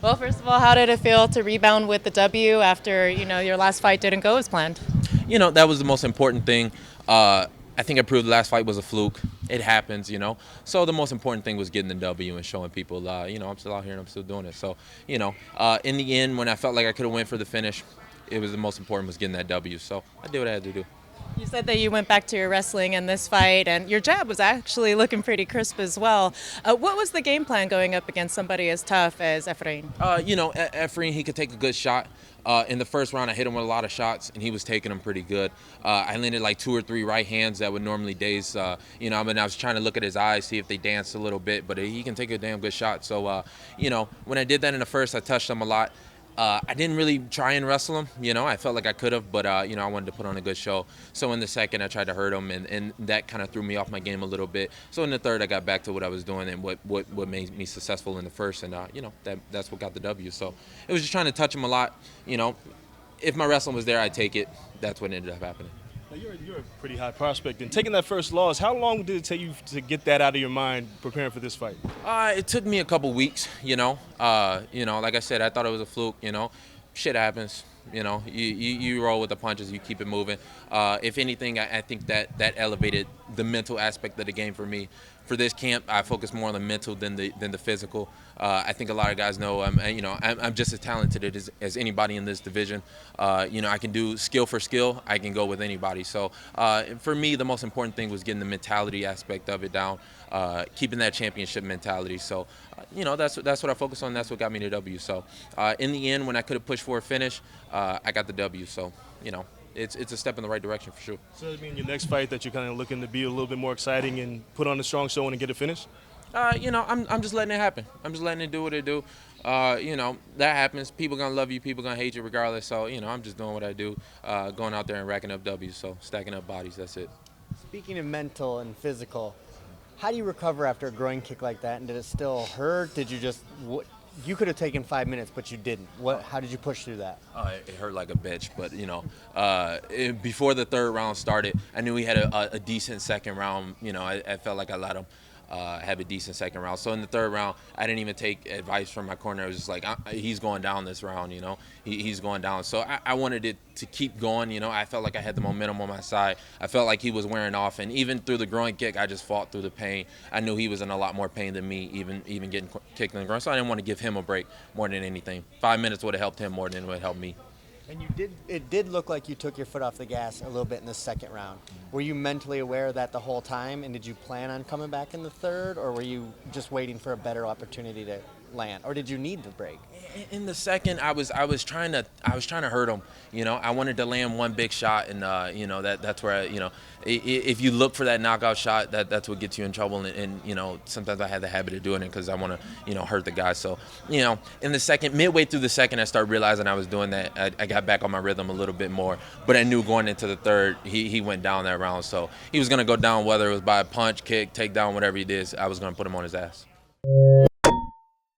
Well, first of all, how did it feel to rebound with the W after, your last fight didn't go as planned? That was the most important thing. I think I proved the last fight was a fluke. It happens. So the most important thing was getting the W and showing people, I'm still out here and I'm still doing it. So, in the end, when I felt like I could have went for the finish, it was the most important was getting that W. So I did what I had to do. You said that you went back to your wrestling in this fight, and your jab was actually looking pretty crisp as well. What was the game plan going up against somebody as tough as Efrain? Efrain, he could take a good shot. In the first round, I hit him with a lot of shots, and he was taking them pretty good. I landed like 2 or 3 right hands that would normally daze. I was trying to look at his eyes, see if they danced a little bit, but he can take a damn good shot. So, when I did that in the first, I touched him a lot. I didn't really try and wrestle him. I felt like I could have, but, I wanted to put on a good show. So in the second, I tried to hurt him, and that kind of threw me off my game a little bit. So in the third, I got back to what I was doing and what made me successful in the first, and, that's what got the W. So it was just trying to touch him a lot. If my wrestling was there, I'd take it. That's what ended up happening. Now, you're a pretty high prospect, and taking that first loss, how long did it take you to get that out of your mind preparing for this fight? It took me a couple weeks. Like I said, I thought it was a fluke. Shit happens. You roll with the punches, you keep it moving. If anything, I think that elevated the mental aspect of the game for me. For this camp, I focus more on the mental than the physical. I think a lot of guys know I'm just as talented as anybody in this division. I can do skill for skill. I can go with anybody. So for me, the most important thing was getting the mentality aspect of it down, keeping that championship mentality. So that's what I focus on. That's what got me the W. So in the end, when I could have pushed for a finish, I got the W. So it's a step in the right direction for sure. So does that mean your next fight that you're kind of looking to be a little bit more exciting and put on a strong showing and get a finish? I'm just letting it happen. I'm just letting it do what it do. That happens. People gonna love you. People gonna hate you regardless. So I'm just doing what I do, going out there and racking up W's. So stacking up bodies. That's it. Speaking of mental and physical, how do you recover after a groin kick like that? And did it still hurt? Did you just you could have taken 5 minutes, but you didn't. How did you push through that? It hurt like a bitch, but before the third round started, I knew he had a decent second round. I felt like I let him have a decent second round. So in the third round, I didn't even take advice from my corner. I was just like, he's going down this round. He's going down. So I wanted it to keep going. I felt like I had the momentum on my side. I felt like he was wearing off, and even through the groin kick, I just fought through the pain. I knew he was in a lot more pain than me, even getting kicked in the groin. So I didn't want to give him a break more than anything. 5 minutes would have helped him more than it would help me. And it did look like you took your foot off the gas a little bit in the second round. Were you mentally aware of that the whole time, and did you plan on coming back in the third, or were you just waiting for a better opportunity to land, or did you need the break? In the second, I was trying to hurt him. I wanted to land one big shot, and that's where if you look for that knockout shot, that's what gets you in trouble. And sometimes I have the habit of doing it because I want to hurt the guy. So in the second, midway through the second, I started realizing I was doing that. I got back on my rhythm a little bit more, but I knew going into the third, he went down that round, so he was gonna go down whether it was by a punch, kick, takedown, whatever he did. I was gonna put him on his ass.